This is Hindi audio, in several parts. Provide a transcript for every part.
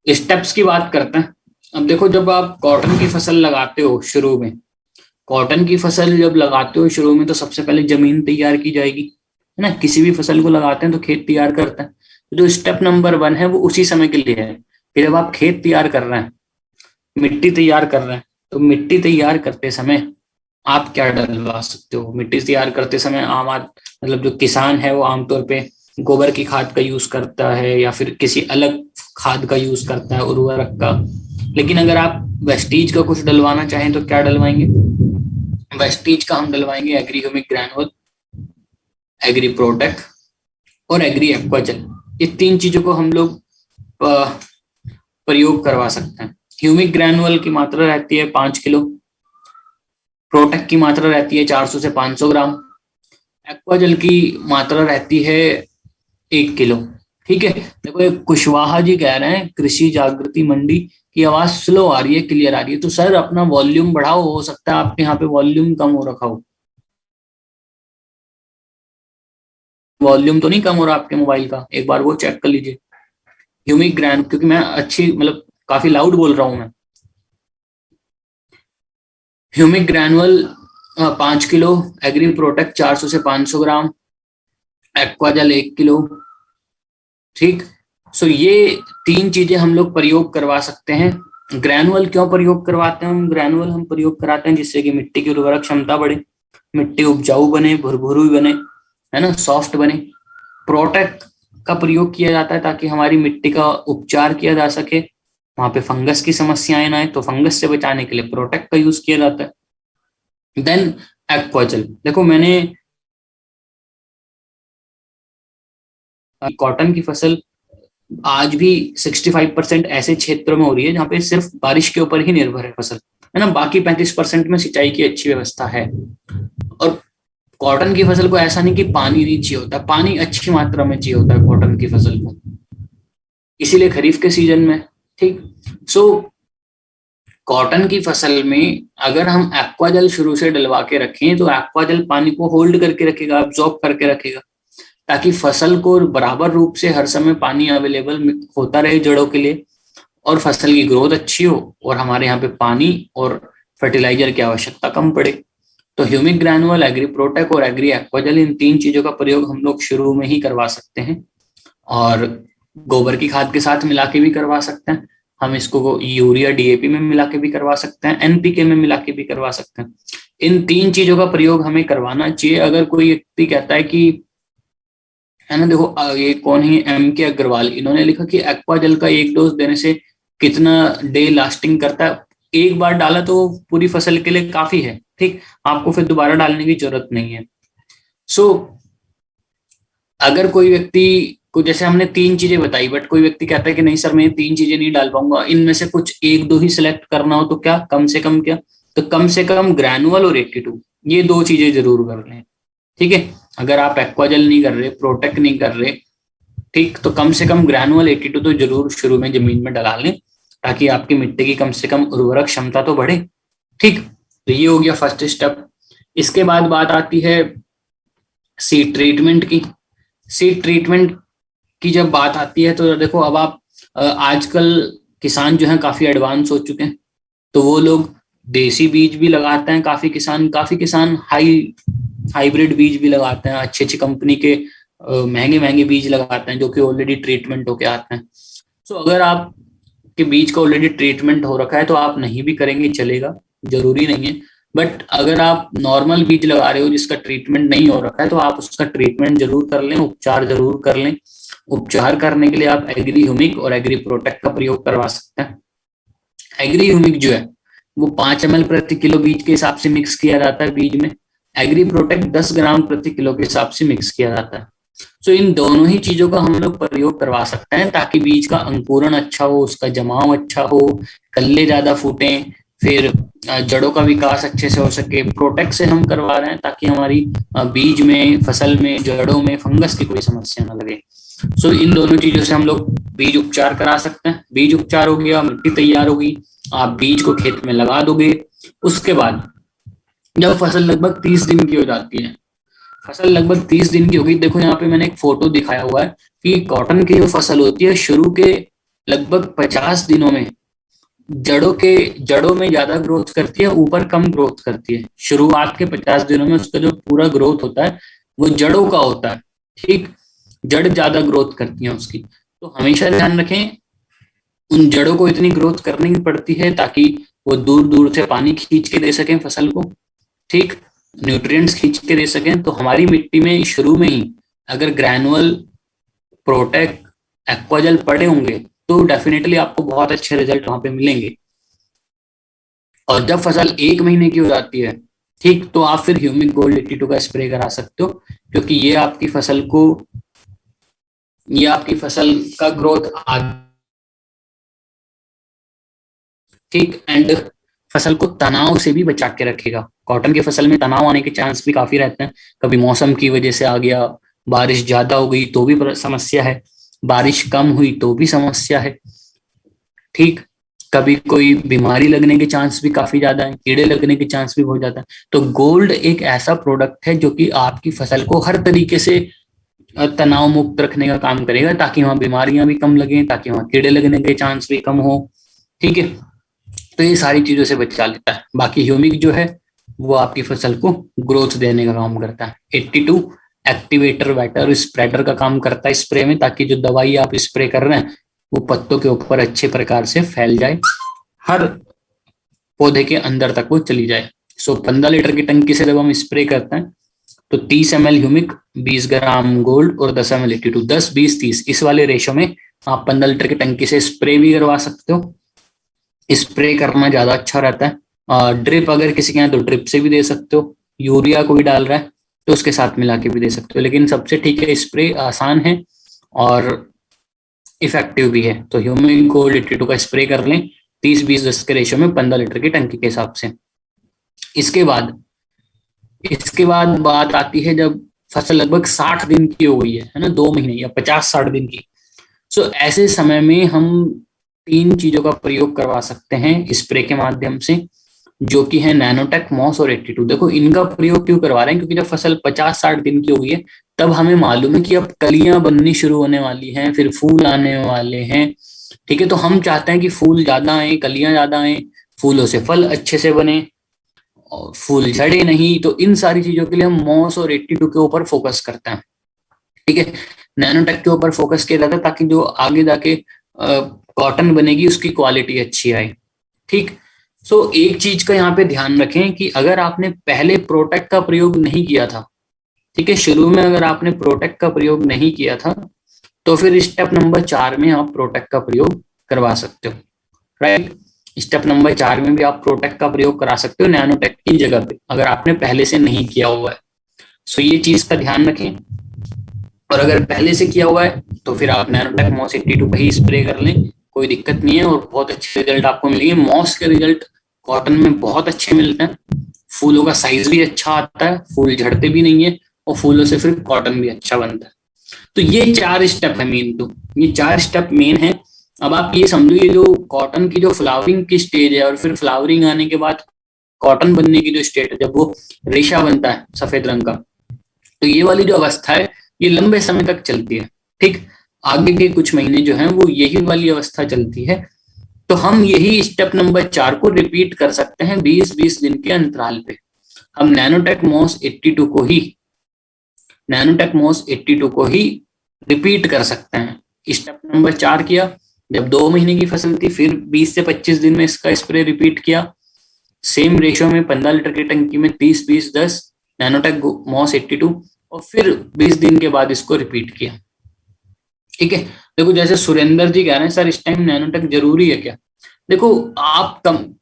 स्टेप्स की बात करते हैं। अब देखो, जब आप कॉटन की फसल लगाते हो शुरू में, कॉटन की फसल जब लगाते हो शुरू में, तो सबसे पहले जमीन तैयार की जाएगी, है ना। किसी भी फसल को लगाते हैं तो खेत तैयार करते हैं। तो जो स्टेप नंबर 1 है वो उसी समय के लिए है। फिर जब आप खेत तैयार कर रहे हैं, मिट्टी तैयार कर रहे हैं, तो मिट्टी तैयार करते समय आप क्या डलवा सकते हो? मिट्टी तैयार करते समय मतलब जो किसान है वो आमतौर पे गोबर की खाद का यूज करता है या फिर किसी अलग खाद का यूज करता है, उर्वरक का। लेकिन अगर आप वेस्टीज का कुछ डलवाना चाहें तो क्या डलवाएंगे? वेस्टीज का हम डलवाएंगे एग्री ह्यूमिक ग्रैनुअल, एग्री प्रोटेक्ट और एग्री एक्वाजेल। ये 3 चीजों को हम लोग प्रयोग करवा सकते हैं। ह्यूमिक ग्रैनुअल की मात्रा रहती है 5 किलो, प्रोटेक्ट की मात्रा रहती है 400 से 500 ग्राम, एक्वाजल की मात्रा रहती है 1 किलो। ठीक है। देखो, एक कुशवाहा जी कह रहे हैं कृषि जागृति मंडी की आवाज स्लो आ रही है, क्लियर आ रही है। तो सर अपना वॉल्यूम बढ़ाओ, हो सकता है आपके यहाँ पे वॉल्यूम कम हो रखा हो। वॉल्यूम तो नहीं कम हो रहा आपके मोबाइल का? एक बार वो चेक कर लीजिए। ह्यूमिक ग्रैन, क्योंकि मैं अच्छी मतलब काफी लाउड बोल रहा हूँ मैं। ह्यूमिक ग्रैनुअल 5 किलो, एग्री प्रोटेक्ट 400 से 500 ग्राम, एक्वाजल 1 किलो। ठीक। सो ये 3 चीजें हम लोग प्रयोग करवा सकते हैं। ग्रैनुअल क्यों प्रयोग करवाते हैं हम? ग्रैनुअल हम प्रयोग कराते हैं जिससे कि मिट्टी की उर्वरक क्षमता बढ़े, मिट्टी उपजाऊ बने, भुरभुरी बने, है ना, सॉफ्ट बने। प्रोटेक्ट का प्रयोग किया जाता है ताकि हमारी मिट्टी का उपचार किया जा सके, वहां पे फंगस की समस्याएं ना आए, तो फंगस से बचाने के लिए प्रोटेक्ट का यूज किया जाता है। देन एक्वाजल। देखो, मैंने कॉटन की फसल आज भी 65% ऐसे क्षेत्रों में हो रही है जहाँ पे सिर्फ बारिश के ऊपर ही निर्भर है फसल, है ना। बाकी 35% में सिंचाई की अच्छी व्यवस्था है। और कॉटन की फसल को ऐसा नहीं कि पानी नहीं चाहिए होता, पानी अच्छी मात्रा में चाहिए होता है कॉटन की फसल को, इसीलिए खरीफ के सीजन में। ठीक। सो कॉटन की फसल में अगर हम एक्वाजल शुरू से डलवा के रखें तो एक्वाजल पानी को होल्ड करके रखेगा, अब्जॉर्ब करके रखेगा, ताकि फसल को बराबर रूप से हर समय पानी अवेलेबल होता रहे जड़ों के लिए, और फसल की ग्रोथ अच्छी हो और हमारे यहाँ पे पानी और फर्टिलाइजर की आवश्यकता कम पड़े। तो ह्यूमिक ग्रैनुअल, एग्री प्रोटेक्ट और एग्री एक्वाजल, इन 3 चीजों का प्रयोग हम लोग शुरू में ही करवा सकते हैं। और गोबर की खाद के साथ मिला के भी करवा सकते हैं। हम इसको यूरिया डीएपी में मिला के भी करवा सकते हैं, एनपीके में मिला के भी करवा सकते हैं। इन 3 चीजों का प्रयोग हमें करवाना चाहिए। अगर कोई व्यक्ति कहता है कि, है ना, देखो ये कौन है, M के अग्रवाल, इन्होंने लिखा कि एक्वाजल का 1 डोज देने से कितना डे लास्टिंग करता है। एक बार डाला तो पूरी फसल के लिए काफी है। ठीक। आपको फिर दोबारा डालने की जरूरत नहीं है। सो अगर कोई व्यक्ति को, जैसे हमने 3 चीजें बताई, बट कोई व्यक्ति कहता है कि नहीं सर मैं 3 चीजें नहीं डाल पाऊंगा, इनमें से कुछ 1-2 ही सिलेक्ट करना हो, तो क्या कम से कम क्या, तो कम से कम ग्रैनुअल और 82, ये 2 चीजें जरूर कर लें। ठीक है। अगर आप एक्वाजल नहीं कर रहे, प्रोटेक्ट नहीं कर रहे, ठीक, तो कम से कम ग्रैनुअल 82 तो जरूर शुरू में जमीन में डला लें, ताकि आपकी मिट्टी की कम से कम उर्वरक क्षमता तो बढ़े। ठीक। तो ये हो गया फर्स्ट स्टेप। इसके बाद बात आती है सीड ट्रीटमेंट की। सीड ट्रीटमेंट की जब बात आती है तो देखो, अब आप आजकल किसान जो है काफी एडवांस हो चुके हैं, तो वो लोग देसी बीज भी लगाते हैं। काफी किसान हाइब्रिड बीज भी लगाते हैं, अच्छी अच्छी कंपनी के महंगे महंगे बीज लगाते हैं जो कि ऑलरेडी ट्रीटमेंट होके आते हैं। सो अगर आप के बीज का ऑलरेडी ट्रीटमेंट हो रखा है तो आप नहीं भी करेंगे चलेगा, जरूरी नहीं है। बट अगर आप नॉर्मल बीज लगा रहे हो जिसका ट्रीटमेंट नहीं हो रखा है, तो आप उसका ट्रीटमेंट जरूर कर लें, उपचार जरूर कर लें। उपचार करने के लिए आप एग्री ह्यूमिक और एग्री प्रोटेक्ट का प्रयोग करवा सकते हैं। एग्री ह्यूमिक जो है वो 5 ml प्रति किलो बीज के हिसाब से मिक्स किया जाता है बीज में। एग्री प्रोटेक्ट 10 ग्राम प्रति किलो के हिसाब से मिक्स किया जाता है। सो इन दोनों ही चीजों का हम लोग प्रयोग करवा सकते हैं ताकि बीज का अंकुरण अच्छा हो, उसका जमाव अच्छा हो, कल्ले ज्यादा फूटे, फिर जड़ों का विकास अच्छे से हो सके। प्रोटेक्ट से हम करवा रहे हैं ताकि हमारी बीज में, फसल में, जड़ों में फंगस की कोई समस्या ना लगे। सो इन दोनों चीजों से हम लोग बीज उपचार करा सकते हैं। बीज उपचार हो गया, मिट्टी तैयार होगी, आप बीज को खेत में लगा दोगे। उसके बाद जब फसल लगभग 30 दिन की हो जाती है, फसल लगभग 30 दिन की होगी, देखो यहाँ पे मैंने एक फोटो दिखाया हुआ है कि कॉटन की जो फसल होती है शुरू के लगभग 50 दिनों में जड़ों में ज्यादा ग्रोथ करती है, ऊपर कम ग्रोथ करती है। शुरुआत के 50 दिनों में उसका जो पूरा ग्रोथ होता है वो जड़ों का होता है, ठीक। जड़ ज्यादा ग्रोथ करती है उसकी। तो हमेशा ध्यान रखें, उन जड़ों को इतनी ग्रोथ करनी पड़ती है ताकि वो दूर दूर से पानी खींच के दे सकें फसल को, ठीक, न्यूट्रिएंट्स खींच के दे सकें। तो हमारी मिट्टी में शुरू में ही अगर ग्रैनुअल, प्रोटेक्ट, एक्वाजल पड़े होंगे तो डेफिनेटली आपको बहुत अच्छे रिजल्ट वहां पे मिलेंगे। और जब फसल 1 महीने की हो जाती है, ठीक, तो आप फिर ह्यूमिक गोल्ड 82 का स्प्रे करा सकते हो, क्योंकि ये आपकी फसल का ग्रोथ ठीक, एंड फसल को तनाव से भी बचा के रखेगा। कॉटन की फसल में तनाव आने के चांस भी काफी रहते हैं। कभी मौसम की वजह से आ गया, बारिश ज्यादा हो गई तो भी समस्या है, बारिश कम हुई तो भी समस्या है, ठीक। कभी कोई बीमारी लगने के चांस भी काफी ज्यादा है, कीड़े लगने के चांस भी बहुत ज्यादा है। तो गोल्ड एक ऐसा प्रोडक्ट है जो कि आपकी फसल को हर तरीके से तनाव मुक्त रखने का काम करेगा, ताकि वहां बीमारियां भी कम लगें, ताकि वहां कीड़े लगने के चांस भी कम हो, ठीक है। तो ये सारी चीजों से बचा लेता है। बाकी ह्यूमिक जो है वो आपकी फसल को ग्रोथ देने का काम करता है। 82 एक्टिवेटर, वेटर, स्प्रेडर का काम करता है स्प्रे में, ताकि जो दवाई आप स्प्रे कर रहे हैं वो पत्तों के ऊपर अच्छे प्रकार से फैल जाए, हर पौधे के अंदर तक वो चली जाए। 15 लीटर की टंकी से जब हम स्प्रे करते हैं तो 30 ml ह्यूमिक, 20 ग्राम गोल्ड और 10 ml 82, 10, 20, 30 इस वाले रेशो में आप 15 लीटर की टंकी से स्प्रे भी करवा सकते हो। स्प्रे करना ज्यादा अच्छा रहता है। ड्रिप अगर किसी के यहाँ, तो ड्रिप से भी दे सकते हो। यूरिया कोई डाल रहा है तो उसके साथ मिला के भी दे सकते हो, लेकिन सबसे ठीक है, स्प्रे आसान है और इफेक्टिव भी है। तो ह्यूमिक गोल्ड 82 का स्प्रे कर लें 30, 20, 10 के रेशो में 15 लीटर की टंकी के हिसाब से। इसके बाद बात आती है जब फसल लगभग 60 दिन की हो गई है ना, 2 महीने या 50-60 दिन की। ऐसे समय में हम 3 चीजों का प्रयोग करवा सकते हैं स्प्रे के माध्यम से, जो कि है नैनोटेक, मॉस और 82। देखो इनका प्रयोग क्यों करवा रहे हैं, क्योंकि जब फसल 50-60 दिन की हो गई है तब हमें मालूम है कि अब कलियां बननी शुरू होने वाली हैं, फिर फूल आने वाले हैं, ठीक है। तो हम चाहते हैं कि फूल ज्यादा आए, कलियां ज्यादा आए, फूलों से फल अच्छे से बने और फूल झड़े नहीं। तो इन सारी चीजों के लिए हम मॉस और 82 के ऊपर फोकस करते हैं, ठीक है। नैनोटेक के ऊपर फोकस किया जाता है ताकि जो आगे जाके कॉटन बनेगी उसकी क्वालिटी अच्छी आए, ठीक। एक चीज का यहाँ पे ध्यान रखें कि अगर आपने पहले प्रोटेक्ट का प्रयोग नहीं किया था, ठीक है, शुरू में अगर आपने प्रोटेक्ट का प्रयोग नहीं किया था तो फिर स्टेप नंबर 4 में आप प्रोटेक्ट का प्रयोग करवा सकते हो, राइट। स्टेप नंबर 4 में भी आप प्रोटेक्ट का प्रयोग करा सकते हो नैनोटेक की जगह पे, अगर आपने पहले से नहीं किया हुआ है। ये चीज का ध्यान रखें। और अगर पहले से किया हुआ है तो फिर आप नैनोटेक मॉस 82 का ही स्प्रे कर लें, कोई दिक्कत नहीं है, और बहुत अच्छे रिजल्ट आपको मिलेंगे। मॉस के रिजल्ट कॉटन में बहुत अच्छे मिलते हैं, फूलों का साइज भी अच्छा आता है, फूल झड़ते भी नहीं है, और फूलों से फिर कॉटन भी अच्छा बनता है। तो ये 4 स्टेप है मेन, तो ये 4 स्टेप मेन है। अब आप ये समझो, ये जो कॉटन की जो फ्लावरिंग की स्टेज है और फिर फ्लावरिंग आने के बाद कॉटन बनने की जो स्टेट है, जब वो रेशा बनता है सफेद रंग का, तो ये वाली जो अवस्था है ये लंबे समय तक चलती है, ठीक। आगे के कुछ महीने जो हैं वो यही वाली अवस्था चलती है। तो हम यही स्टेप नंबर 4 को रिपीट कर सकते हैं 20-20 दिन के अंतराल पे। हम नैनोटेक मॉस 82 को ही रिपीट कर सकते हैं। स्टेप नंबर 4 किया जब 2 महीने की फसल थी, फिर 20 से 25 दिन में इसका स्प्रे रिपीट किया, सेम रेशो में 15 लीटर की टंकी में 30, 20, 10 नैनोटेक मॉस 82, और फिर 20 दिन के बाद इसको रिपीट किया, ठीक है। देखो जैसे सुरेंद्र जी कह रहे हैं, सर इस टाइम नैनोटेक जरूरी है क्या? देखो आप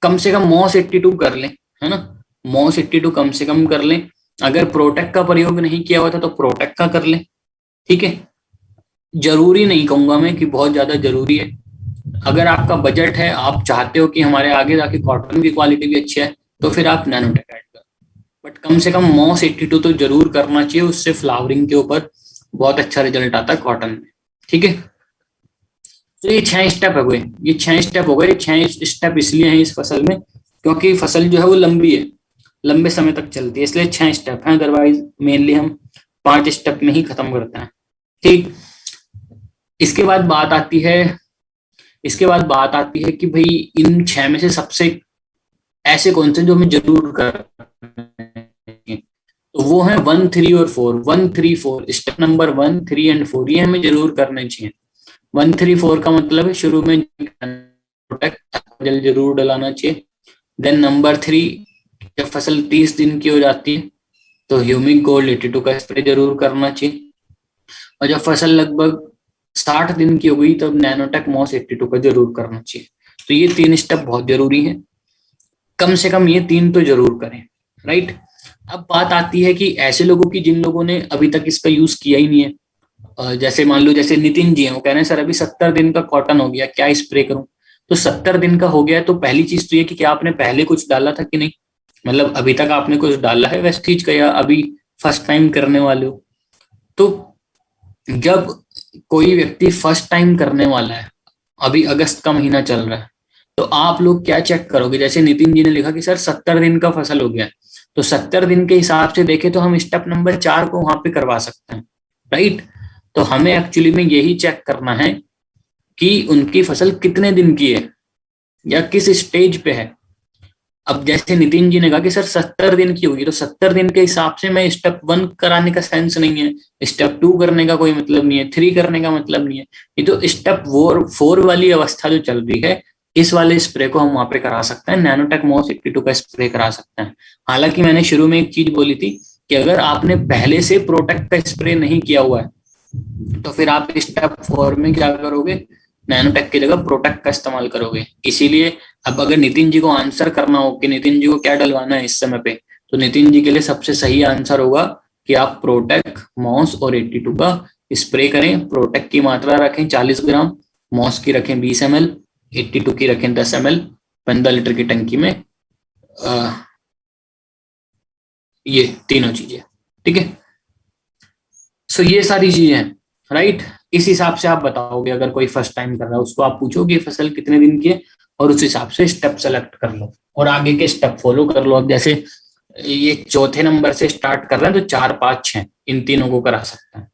कम से कम मॉस 82 कर लें, है ना, मॉस 82 कम से कम कर लें। अगर प्रोटेक्ट का प्रयोग नहीं किया हुआ था तो प्रोटेक्ट का कर लें, ठीक है। जरूरी नहीं कहूंगा मैं कि बहुत ज्यादा जरूरी है। अगर आपका बजट है, आप चाहते हो कि हमारे आगे जाके कॉटन की क्वालिटी भी अच्छी है, तो फिर आप नैनोटेक ऐड करो, बट कम से कम मॉस 82 तो जरूर करना चाहिए, उससे फ्लावरिंग के ऊपर बहुत अच्छा रिजल्ट आता है कॉटन में, ठीक है। तो ये 6 स्टेप हो गए, ये 6 स्टेप हो गए। 6 स्टेप इसलिए हैं इस फसल में क्योंकि फसल जो है वो लंबी है, लंबे समय तक चलती है, इसलिए 6 स्टेप हैं। अदरवाइज मेनली हम 5 स्टेप में ही खत्म करते हैं, ठीक। इसके बाद बात आती है इसके बाद बात आती है कि भाई इन 6 में से सबसे ऐसे कौन से जो हमें जरूर करने हैं। तो वो है 1, 3 और 4। 1, 3, 4, स्टेप नंबर 1, 3 एंड 4 ये हमें जरूर करने चाहिए। 1, 3, 4 का मतलब है शुरू में प्रोटेक्ट जल जरूर डलाना चाहिए। देन नंबर 3, जब फसल 30 दिन की हो जाती है तो ह्यूमिक गोल्ड 82 का स्प्रे जरूर करना चाहिए। और जब फसल लगभग 60 दिन की हो गई तब नैनोटेक मॉस 82 का जरूर करना चाहिए। तो ये 3 स्टेप बहुत जरूरी है, कम से कम ये 3 तो जरूर करें, राइट। अब बात आती है कि ऐसे लोगों की जिन लोगों ने अभी तक इसका यूज किया ही नहीं है, जैसे मान लो जैसे नितिन जी हैं, वो कह रहे हैं सर अभी 70 दिन का कॉटन हो गया, क्या स्प्रे करूं। तो 70 दिन का हो गया तो पहली चीज तो ये कि क्या आपने पहले कुछ डाला था कि नहीं, मतलब अभी तक आपने कुछ डाला है वेस्टीज का या अभी फर्स्ट टाइम करने वाले हो। तो जब कोई व्यक्ति फर्स्ट टाइम करने वाला है, अभी अगस्त का महीना चल रहा है, तो आप लोग क्या चेक करोगे, जैसे नितिन जी ने लिखा कि सर 70 दिन का फसल हो गया, तो 70 दिन के हिसाब से देखें तो हम स्टेप नंबर 4 को वहां पे करवा सकते हैं, राइट। तो हमें एक्चुअली में यही चेक करना है कि उनकी फसल कितने दिन की है या किस स्टेज पे है। अब जैसे नितिन जी ने कहा कि सर 70 दिन की होगी, तो 70 दिन के हिसाब से मैं स्टेप 1 कराने का सेंस नहीं है, स्टेप 2 करने का कोई मतलब नहीं है, 3 करने का मतलब नहीं है। ये तो स्टेप 4 वाली अवस्था जो चल रही है, इस वाले स्प्रे को हम वहां पे करा सकते हैं, नैनोटेक मॉस 82 का स्प्रे करा सकते हैं। हालांकि मैंने शुरू में एक चीज बोली थी कि अगर आपने पहले से प्रोटेक्ट का स्प्रे नहीं किया हुआ है तो फिर आप स्टेप 4 में क्या करोगे, नैनोटेक की जगह प्रोटेक्ट का इस्तेमाल करोगे। इसीलिए अब अगर नितिन जी को आंसर करना हो कि नितिन जी को क्या डलवाना है इस समय पे, तो नितिन जी के लिए सबसे सही आंसर होगा कि आप प्रोटेक्ट, मॉस और 82 का स्प्रे करें। प्रोटेक्ट की मात्रा रखें 40 ग्राम, मॉस की रखें 20 ml, 82 की रखें 10 ml 15 लीटर की टंकी में। ये तीनों चीजें, ठीक है। सो ये सारी चीजें हैं, राइट। इस हिसाब से आप बताओगे, अगर कोई फर्स्ट टाइम कर रहा है उसको आप पूछोगे फसल कितने दिन की है और उस हिसाब से स्टेप सेलेक्ट कर लो और आगे के स्टेप फॉलो कर लो। अब जैसे ये चौथे नंबर से स्टार्ट कर रहे हैं तो 4, 5, 6 इन तीनों को करा सकते हैं।